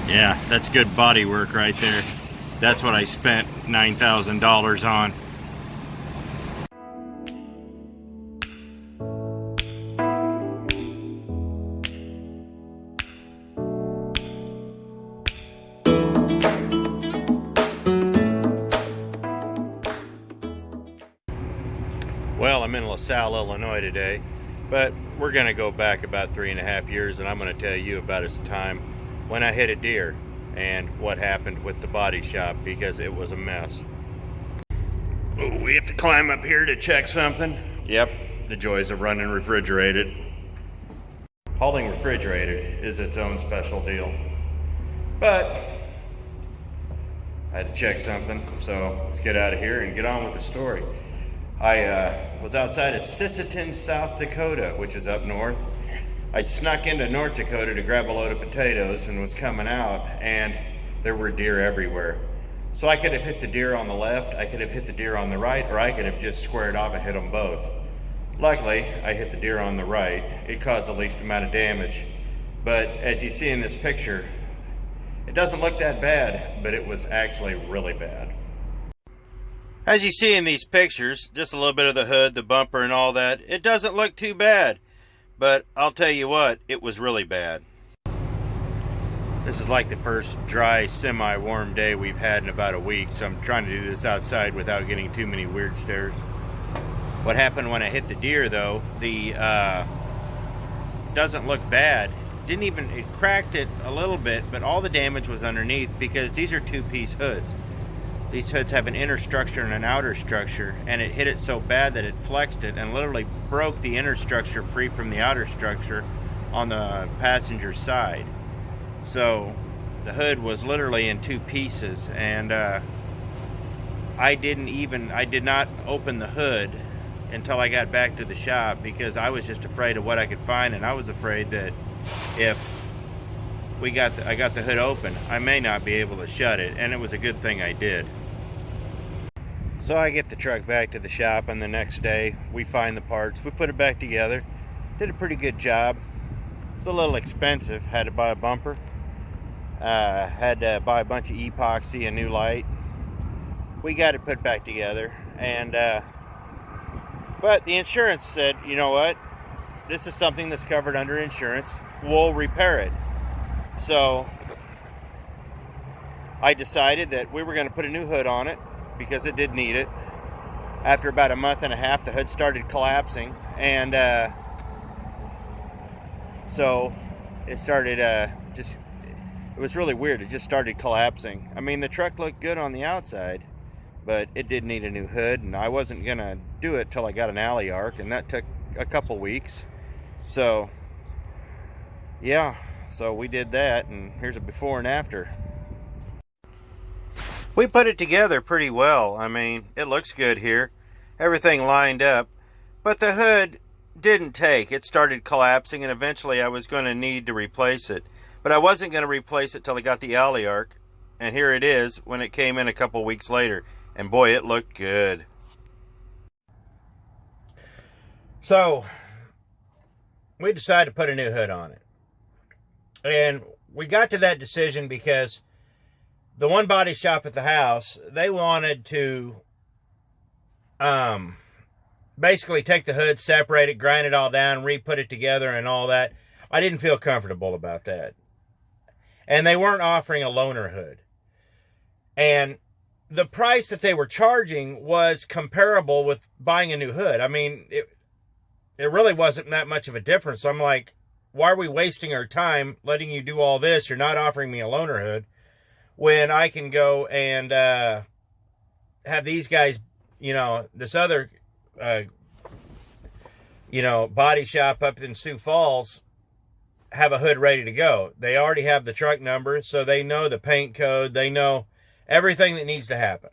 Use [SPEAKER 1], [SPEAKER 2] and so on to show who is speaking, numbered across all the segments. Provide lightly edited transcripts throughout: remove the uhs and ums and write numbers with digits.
[SPEAKER 1] Yeah, that's good body work right there. That's what I spent $9,000 on. Well, I'm in LaSalle, Illinois today, but we're going to go back about 3.5 years, and I'm going to tell you about a time when I hit a deer and what happened with the body shop, because it was a mess. Oh, we have to climb up here to check something. Yep, the joys of running refrigerated. Hauling refrigerated is its own special deal, but I had to check something, so let's get out of here and get on with the story. I was outside of Sisseton, South Dakota, which is up north. I snuck into North Dakota to grab a load of potatoes and was coming out, and there were deer everywhere. So I could have hit the deer on the left, I could have hit the deer on the right, or I could have just squared off and hit them both. Luckily, I hit the deer on the right. It caused the least amount of damage. But as you see in this picture, it doesn't look that bad, but it was actually really bad. As you see in these pictures, just a little bit of the hood, the bumper and all that, it doesn't look too bad. But I'll tell you what, it was really bad. This is like the first dry, semi-warm day we've had in about a week, so I'm trying to do this outside without getting too many weird stares. What happened when I hit the deer, though, the doesn't look bad. It cracked it a little bit, but all the damage was underneath, because these are two-piece hoods. These hoods have an inner structure and an outer structure, and it hit it so bad that it flexed it and literally broke the inner structure free from the outer structure on the passenger side. So the hood was literally in two pieces, and I did not open the hood until I got back to the shop, because I was just afraid of what I could find, and I was afraid that if I got the hood open, I may not be able to shut it, and it was a good thing I did. So I get the truck back to the shop, and the next day we find the parts, we put it back together, did a pretty good job. It's a little expensive, had to buy a bumper, had to buy a bunch of epoxy, a new light. We got it put back together, and but the insurance said, you know what, this is something that's covered under insurance, we'll repair it. So I decided that we were going to put a new hood on it, because it did need it. After about a month and a half, the hood started collapsing, and so it started it was really weird. It just started collapsing. I mean, the truck looked good on the outside, but it did need a new hood, and I wasn't gonna do it till I got an alley arc, and that took a couple weeks. So yeah, so we did that, and here's a before and after. We put it together pretty well. I mean, it looks good here. Everything lined up. But the hood didn't take. It started collapsing, and eventually I was going to need to replace it. But I wasn't going to replace it till I got the alley arc. And here it is when it came in a couple weeks later. And boy, it looked good. So we decided to put a new hood on it. And we got to that decision because the one body shop at the house, they wanted to basically take the hood, separate it, grind it all down, re-put it together and all that. I didn't feel comfortable about that. And they weren't offering a loaner hood. And the price that they were charging was comparable with buying a new hood. I mean, it really wasn't that much of a difference. So I'm like, why are we wasting our time letting you do all this? You're not offering me a loaner hood, when I can go and have these guys, you know, this other, you know, body shop up in Sioux Falls, have a hood ready to go. They already have the truck number, so they know the paint code. They know everything that needs to happen.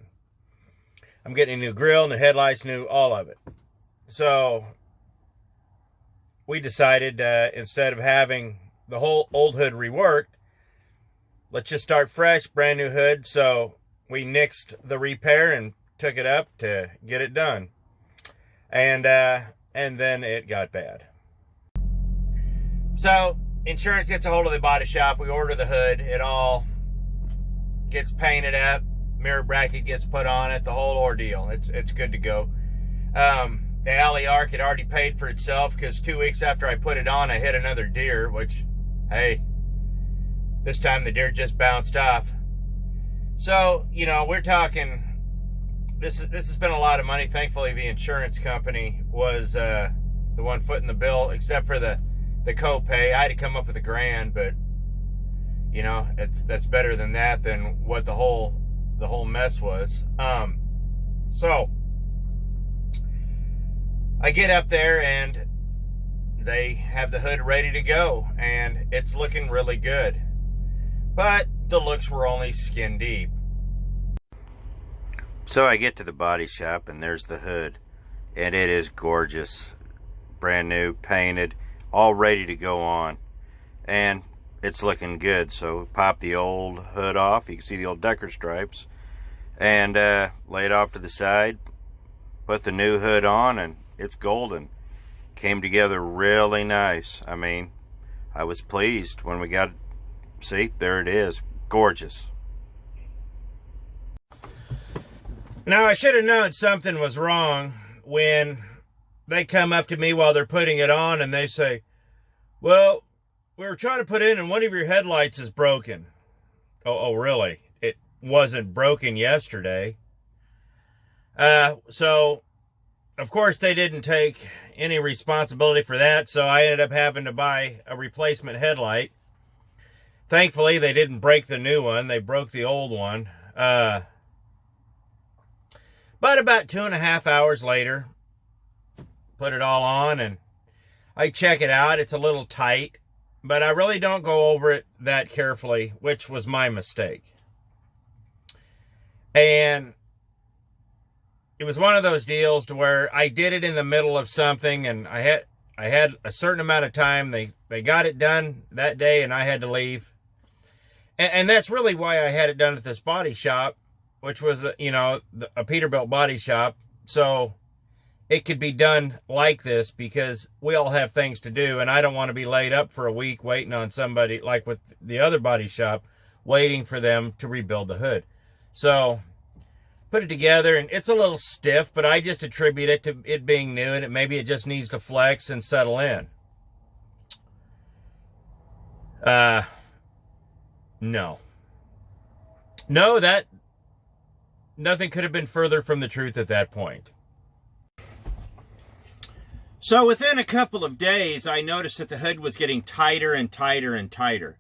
[SPEAKER 1] I'm getting a new grill, new headlights, new all of it. So we decided instead of having the whole old hood reworked, let's just start fresh, brand new hood. So we nixed the repair and took it up to get it done. And then it got bad. So insurance gets a hold of the body shop. We order the hood. It all gets painted up. Mirror bracket gets put on it. The whole ordeal. It's good to go. The alley arc had already paid for itself because 2 weeks after I put it on, I hit another deer, which, hey, this time the deer just bounced off. So, you know, we're talking, this has been a lot of money. Thankfully, the insurance company was the one footing the bill, except for the copay. I had to come up with $1,000, but, you know, that's better than that, than what the whole mess was. So I get up there and they have the hood ready to go, and it's looking really good. But the looks were only skin deep. So I get to the body shop and there's the hood, and it is gorgeous. Brand new, painted, all ready to go on. And it's looking good. So pop the old hood off. You can see the old decker stripes. And lay it off to the side. Put the new hood on, and it's golden. Came together really nice. I mean, I was pleased when we got it. See, there it is. Gorgeous. Now, I should have known something was wrong when they come up to me while they're putting it on and they say, well, we were trying to put in and one of your headlights is broken. Oh, really? It wasn't broken yesterday. So, of course, they didn't take any responsibility for that, so I ended up having to buy a replacement headlight. Thankfully, they didn't break the new one. They broke the old one. But about 2.5 hours later, put it all on, and I check it out. It's a little tight, but I really don't go over it that carefully, which was my mistake. And it was one of those deals to where I did it in the middle of something, and I had a certain amount of time. They got it done that day, and I had to leave. And that's really why I had it done at this body shop, which was, you know, a Peterbilt body shop. So it could be done like this because we all have things to do, and I don't want to be laid up for a week waiting on somebody, like with the other body shop, waiting for them to rebuild the hood. So put it together, and it's a little stiff, but I just attribute it to it being new, and maybe it just needs to flex and settle in. No, that nothing could have been further from the truth at that point. So within a couple of days, I noticed that the hood was getting tighter and tighter and tighter.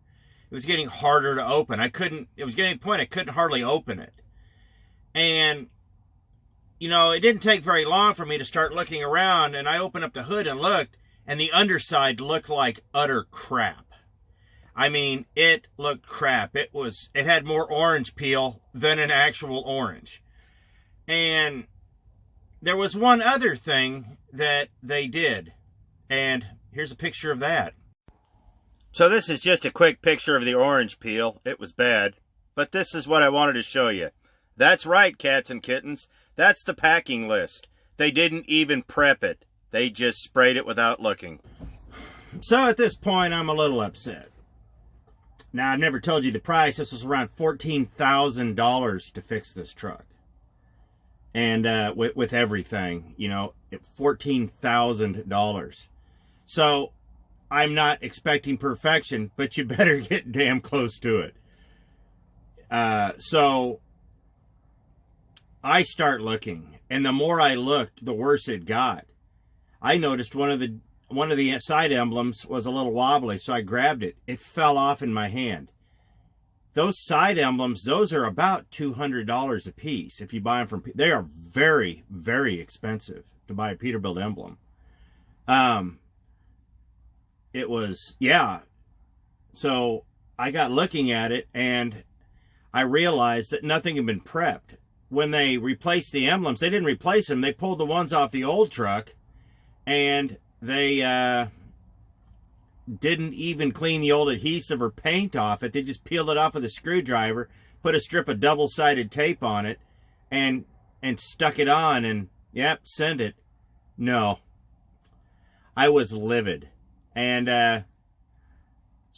[SPEAKER 1] It was getting harder to open. It was getting to the point I couldn't hardly open it. And, you know, it didn't take very long for me to start looking around, and I opened up the hood and looked, and the underside looked like utter crap. I mean, it looked crap. It had more orange peel than an actual orange. And there was one other thing that they did, and here's a picture of that. So this is just a quick picture of the orange peel. It was bad, but this is what I wanted to show you. That's right, cats and kittens. That's the packing list. They didn't even prep it. They just sprayed it without looking. So at this point, I'm a little upset. Now, I've never told you the price. This was around $14,000 to fix this truck. And with everything, you know, $14,000. So I'm not expecting perfection, but you better get damn close to it. So I start looking, and the more I looked, the worse it got. I noticed one of the side emblems was a little wobbly, so I grabbed it. It fell off in my hand. Those side emblems, those are about $200 a piece. If you buy them they are very, very expensive to buy a Peterbilt emblem. It was, yeah. So I got looking at it, and I realized that nothing had been prepped. When they replaced the emblems, they didn't replace them. They pulled the ones off the old truck, and they didn't even clean the old adhesive or paint off it. They just peeled it off with a screwdriver, put a strip of double-sided tape on it, and stuck it on, and yep, send it. No. I was livid. And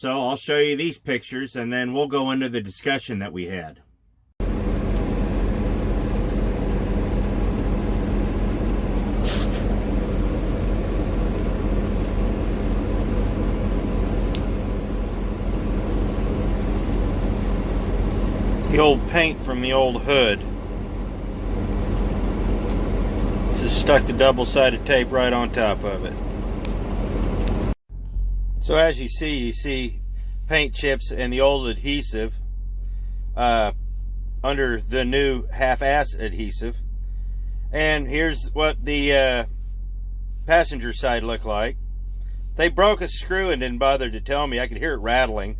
[SPEAKER 1] So I'll show you these pictures and then we'll go into the discussion that we had. It's the old paint from the old hood. Just stuck the double-sided tape right on top of it. So as you see paint chips and the old adhesive under the new half-ass adhesive. And here's what the passenger side looked like. They broke a screw and didn't bother to tell me. I could hear it rattling.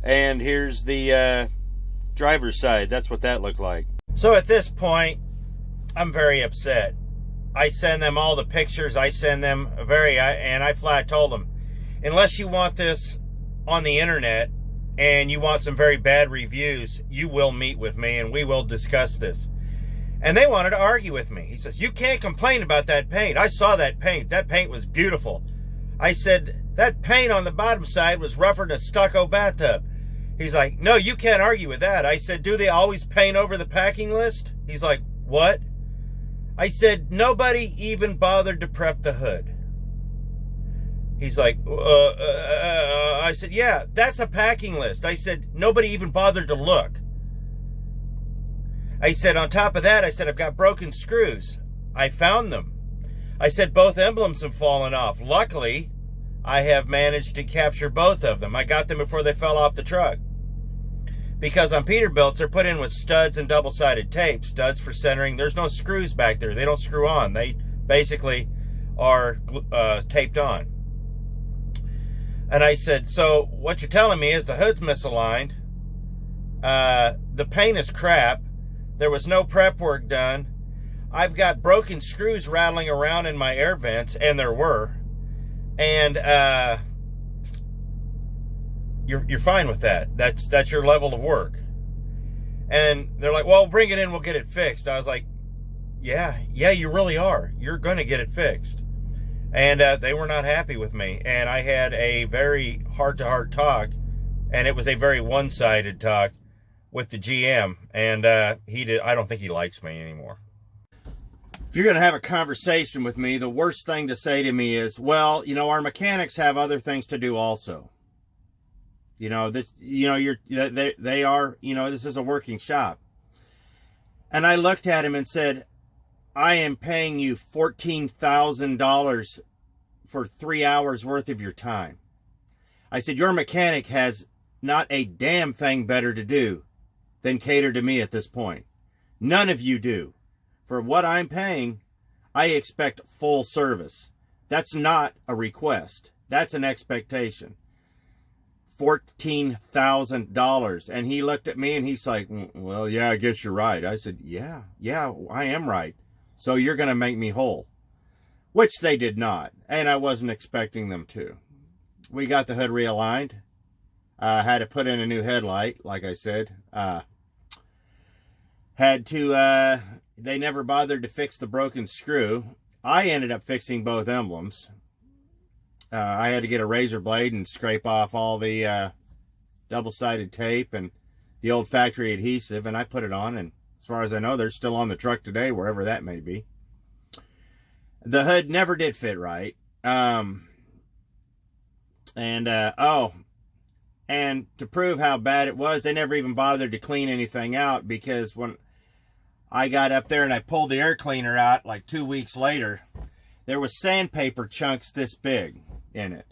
[SPEAKER 1] And here's the driver's side. That's what that looked like. So at this point, I'm very upset. I send them all the pictures. I send them and I flat told them, unless you want this on the internet and you want some very bad reviews, you will meet with me and we will discuss this. And they wanted to argue with me. He says, you can't complain about that paint. I saw that paint. That paint was beautiful. I said, that paint on the bottom side was rougher than a stucco bathtub. He's like, no, you can't argue with that. I said, do they always paint over the packing list? He's like, what? I said, nobody even bothered to prep the hood. He's like, I said, yeah, that's a packing list. I said, nobody even bothered to look. I said, on top of that, I said, I've got broken screws. I found them. I said, both emblems have fallen off. Luckily, I have managed to capture both of them. I got them before they fell off the truck. Because on Peterbilts, they're put in with studs and double-sided tape. Studs for centering. There's no screws back there. They don't screw on. They basically are taped on. And I said, so what you're telling me is the hood's misaligned. The paint is crap. There was no prep work done. I've got broken screws rattling around in my air vents, and there were. And you're fine with that. That's your level of work. And they're like, well, bring it in, we'll get it fixed. I was like, yeah, you really are. You're going to get it fixed. And they were not happy with me. And I had a very heart-to-heart talk, and it was a very one-sided talk with the GM. And I don't think he likes me anymore. If you're going to have a conversation with me, the worst thing to say to me is, well, you know, our mechanics have other things to do also. You know, this, you know, they are, you know, this is a working shop. And I looked at him and said, I am paying you $14,000 for 3 hours worth of your time. I said, your mechanic has not a damn thing better to do than cater to me at this point. None of you do. For what I'm paying, I expect full service. That's not a request. That's an expectation. $14,000. And he looked at me and he's like, well, yeah, I guess you're right. I said, yeah, I am right. So you're going to make me whole. Which they did not. And I wasn't expecting them to. We got the hood realigned. Had to put in a new headlight, like I said. They never bothered to fix the broken screw. I ended up fixing both emblems. I had to get a razor blade and scrape off all the double-sided tape and the old factory adhesive, and I put it on, and as far as I know, they're still on the truck today, wherever that may be. The hood never did fit right. And to prove how bad it was, they never even bothered to clean anything out, because when I got up there and I pulled the air cleaner out like 2 weeks later, there was sandpaper chunks this big in it.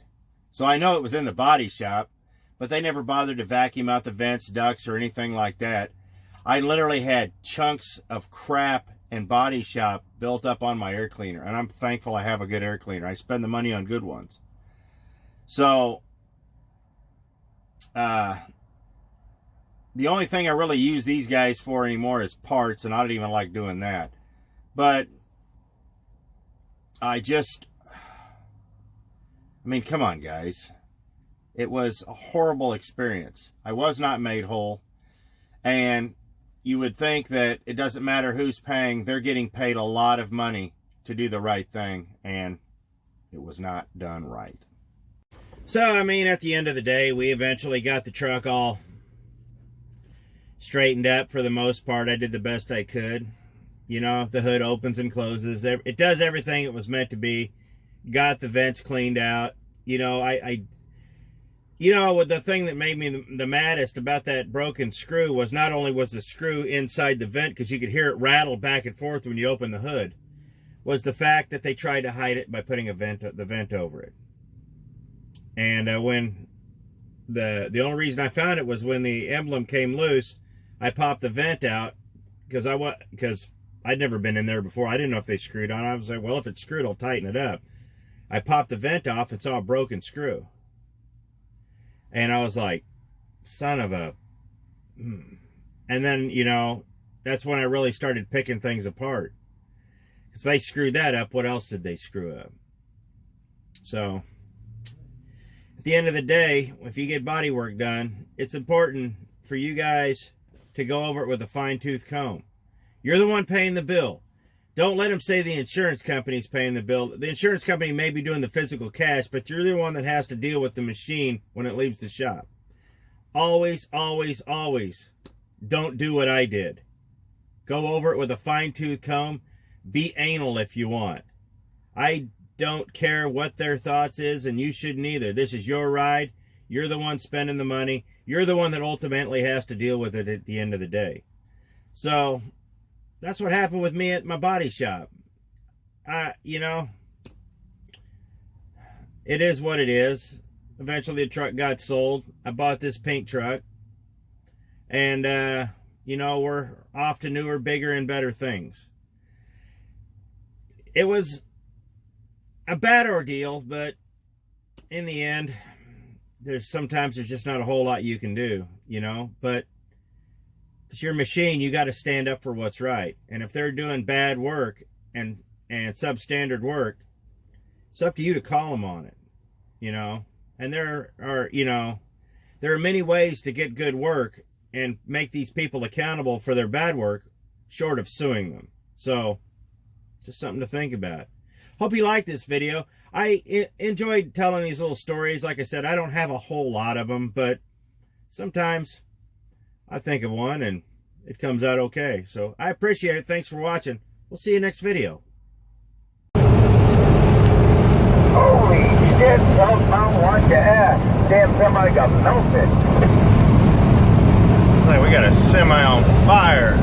[SPEAKER 1] So I know it was in the body shop, but they never bothered to vacuum out the vents, ducts, or anything like that. I literally had chunks of crap and body shop built up on my air cleaner, and I'm thankful I have a good air cleaner. I spend the money on good ones. So the only thing I really use these guys for anymore is parts, and I don't even like doing that. But I mean, come on, guys. It was a horrible experience. I was not made whole. And you would think that it doesn't matter who's paying. They're getting paid a lot of money to do the right thing. And it was not done right. So, I mean, at the end of the day, we eventually got the truck all straightened up for the most part. I did the best I could. You know, the hood opens and closes. It does everything it was meant to be. Got the vents cleaned out. You know, you know, the thing that made me the maddest about that broken screw was not only was the screw inside the vent, because you could hear it rattle back and forth when you open the hood, was the fact that they tried to hide it by putting the vent over it. And when the only reason I found it was when the emblem came loose, I popped the vent out because I'd never been in there before. I didn't know if they screwed on. I was like, well, if it's screwed, I'll tighten it up. I popped the vent off and saw a broken screw. And I was like, son of a... And then, you know, that's when I really started picking things apart. Because if they screwed that up, what else did they screw up? So, at the end of the day, if you get body work done, it's important for you guys to go over it with a fine-tooth comb. You're the one paying the bill. Don't let them say the insurance company's paying the bill. The insurance company may be doing the physical cash, but you're the one that has to deal with the machine when it leaves the shop. Always, always, always don't do what I did. Go over it with a fine-tooth comb. Be anal if you want. I don't care what their thoughts is, and you shouldn't either. This is your ride. You're the one spending the money. You're the one that ultimately has to deal with it at the end of the day. So, that's what happened with me at my body shop. You know, it is what it is. Eventually the truck got sold. I bought this pink truck. And, you know, we're off to newer, bigger, and better things. It was a bad ordeal, but in the end, sometimes there's just not a whole lot you can do, you know. But if it's your machine, you got to stand up for what's right. And if they're doing bad work and substandard work, it's up to you to call them on it, you know. And there are, you know, there are many ways to get good work and make these people accountable for their bad work, short of suing them. So, just something to think about. Hope you liked this video. I enjoyed telling these little stories. Like I said, I don't have a whole lot of them, but sometimes I think of one and it comes out okay. So I appreciate it. Thanks for watching. We'll see you next video.
[SPEAKER 2] Holy shit, southbound watch your ass. Damn semi got melted.
[SPEAKER 1] Looks like we got a semi on fire.